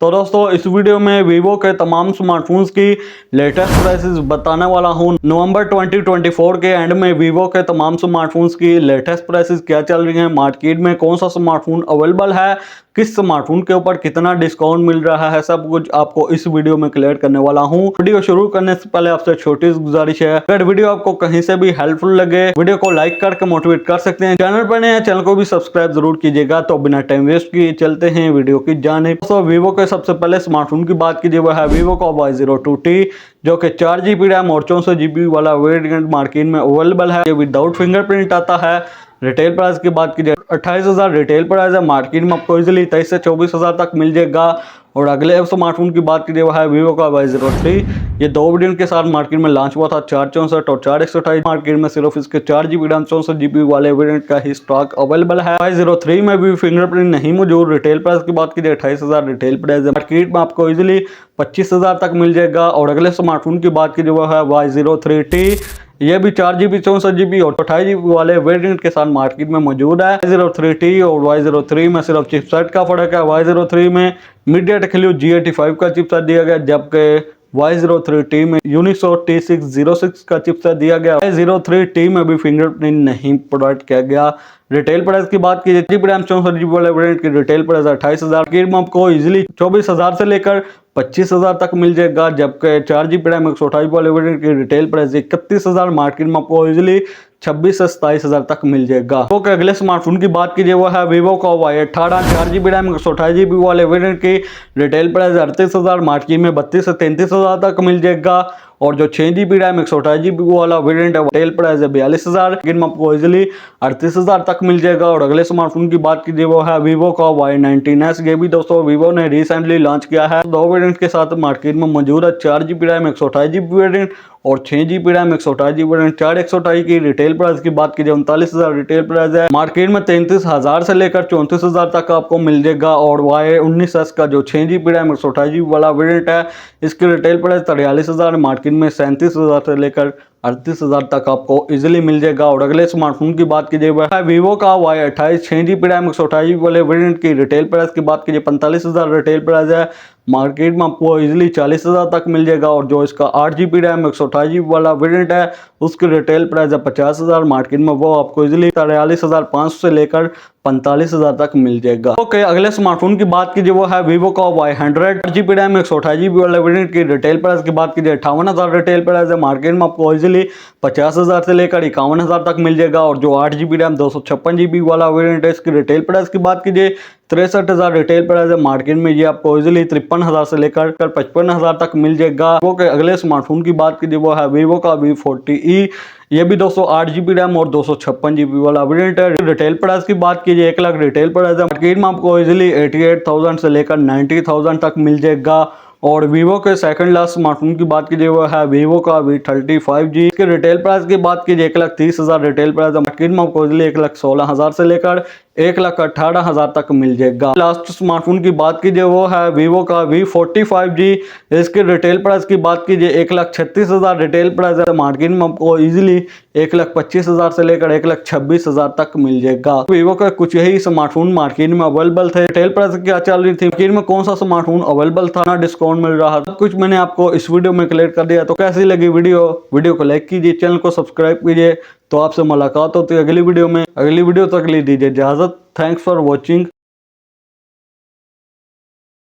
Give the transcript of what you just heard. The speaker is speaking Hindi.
तो दोस्तों इस वीडियो में वीवो के तमाम स्मार्टफोन्स की लेटेस्ट प्राइसेस बताने वाला हूं। नवंबर 2024 के एंड में वीवो के तमाम स्मार्टफोन्स की लेटेस्ट प्राइसेस क्या चल रही हैं, मार्केट में कौन सा स्मार्टफोन अवेलेबल है, किस स्मार्टफोन के ऊपर कितना डिस्काउंट मिल रहा है, सब कुछ आपको इस वीडियो में क्लियर करने वाला हूं। वीडियो शुरू करने से पहले आपसे छोटी गुजारिश है, अगर वीडियो आपको कहीं से भी हेल्पफुल लगे वीडियो को लाइक करके मोटिवेट कर सकते हैं। चैनल पर नए हैं चैनल को भी सब्सक्राइब जरूर कीजिएगा। तो बिना टाइम वेस्ट किए चलते हैं वीडियो की जानिब। तो वीवो के सबसे पहले स्मार्टफोन की बात कीजिए वह है वीवो का Y02T, जो कि 4GB रैम और 64GB वाला वेरिएंट मार्केट में अवेलेबल है। ये विदाउट फिंगरप्रिंट आता है। रिटेल प्राइस की बात कीजिए 28,000 रिटेल प्राइस है, मार्केट में आपको इजीली 23 से 24,000 तक मिल जाएगा। और अगले स्मार्टफोन की बात कीजिए वह है वीवो का Y03। ये दो वेरिएंट के साथ मार्केट में लॉन्च हुआ था, 464 और 428। मार्केट में सिर्फ इसके 4GB रैम 64GB वाले वेरिएंट का ही स्टॉक अवेलेबल है। Y03 में भी फिंगरप्रिंट नहीं मौजूद। रिटेल प्राइस की बात कीजिए 28,000 रिटेल प्राइस है, मार्केट में आपको इजीली 25,000 तक मिल जाएगा। और अगले स्मार्टफोन की बात कीजिए वह है Y03T। ये भी 4GB 64GB और 28GB वाले वेरिएंट के साथ मार्केट में मौजूद है। Y03T और Y03 में सिर्फ चिपसेट का फर्क है। Y03 में मीडियाटेक हेलियो G85 का चिपसेट दिया गया, जबकि Y03T में यूनिसो T606 का चिपसेट दिया गया। Y03T में भी फिंगरप्रिंट नहीं प्रोवाइड किया गया। रिटेल प्राइस की बात कीजिए GB रैम 64GB वाले वेरिएंट की रिटेल प्राइस 28,000, मार्केट में आपको इजीली 24,000 से लेकर 25,000 तक मिल जाएगा। जबकि 4GB रैम 128 वाले वेरिएंट की रिटेल प्राइस 31,000, मार्केट में आपको इजीली 26 से 27,000 तक मिल जाएगा। तो अगले स्मार्टफोन की बात कीजिए वह है वीवो का Y18, 4GB रैम 128GB वाले वेरिएंट की रिटेल प्राइस 38,000, मार्केट में 32 से 33,000 तक मिल जाएगा। और जो 6GB रैम 128GB वाला वेरिएंट है रिटेल प्राइस है 42,000, लेकिन आपको इजीली 38,000 तक मिल जाएगा। और अगले स्मार्टफोन की बात कीजिए वो है वीवो का Y19s। ये भी दोस्तों वीवो ने रिसेंटली लॉन्च किया है, दो वेरिएंट के साथ मार्केट में मौजूद है। 4GB रैम 128GB वेरिएंट और 6GB रैम 128GB वेरिएंट। 4/128 की रिटेल प्राइस की बात कीजिए 39,000 रिटेल प्राइस है, मार्केट में 33,000 से लेकर 34,000 तक आपको मिल जाएगा। और Y19s का जो 6GB रैम 128GB वाला वेरिएंट है इसकी रिटेल प्राइस 43,000, मार्केट में 37,000 से लेकर 38,000 तक आपको इजीली मिल जाएगा। और अगले स्मार्टफोन की बात कीजिए वह है वीवो का Y28, 6GB रैम 128GB वाले वेरिएंट की रिटेल प्राइस की बात कीजिए 45,000 रिटेल प्राइस है, मार्केट में आपको इजीली 40,000 तक मिल जाएगा। और जो इसका 8GB रैम 128GB वाला वेरिएंट है उसकी रिटेल प्राइस है 50,000, मार्केट में वो आपको इजीली 43,500 से लेकर 45,000 तक मिल जाएगा। ओके, अगले स्मार्टफोन की बात कीजिए वो है वीवो का Y100, 8GB रैम 128GB वाले वेरिएंट की रिटेल प्राइस की बात कीजिए 58,000 रिटेल प्राइस है, मार्केट में आपको इजीली 50,000 से लेकर 51,000 तक मिल जाएगा। और जो 8GB रैम 256GB वाला वेरिएंट है इसकी रिटेल प्राइस की बात कीजिए 63,000 रिटेल प्राइस है, मार्केट में ये आपको इजीली 53,000 से लेकर 55,000 तक मिल जाएगा। ओके, अगले स्मार्टफोन की बात कीजिए वो है वीवो का V40e। ये भी दोस्तों 8GB रैम और 256GB वाला वेरिएंट है। रिटेल प्राइस की बात कीजिए 1 लाख रिटेल प्राइस है, मार्केट में आपको इजीली 88,000 से लेकर 90,000 तक मिल जाएगा। और वीवो के सेकंड लास्ट स्मार्टफोन की बात कीजिए वो है वीवो का V35G। इसके रिटेल प्राइस की बात कीजिए 1,30,000 रिटेल प्राइस है, मार्केट में आपको इजीली 1,16,000 से लेकर 1,18,000 तक मिल जाएगा। लास्ट स्मार्टफोन की बात कीजिए वो है वीवो का V45G। इसके रिटेल प्राइस की बात कीजिए 1,36,000 रिटेल प्राइस है, मार्केट में आपको इजीली 1,25,000 से लेकर 1,26,000 तक मिल जाएगा। वीवो का कुछ यही स्मार्टफोन मार्केट में अवेलेबल थे। रिटेल प्राइस क्या चल रही थी, मार्केट में कौन सा स्मार्टफोन अवेलेबल था, ना डिस्काउंट मिल रहा, सब कुछ मैंने आपको इस वीडियो में क्लियर कर दिया। तो कैसी लगी वीडियो को लाइक कीजिए, चैनल को सब्सक्राइब कीजिए। तो आपसे मुलाकात होती है अगली वीडियो में। अगली वीडियो तक ले दीजिए इजाजत। Thanks for watching.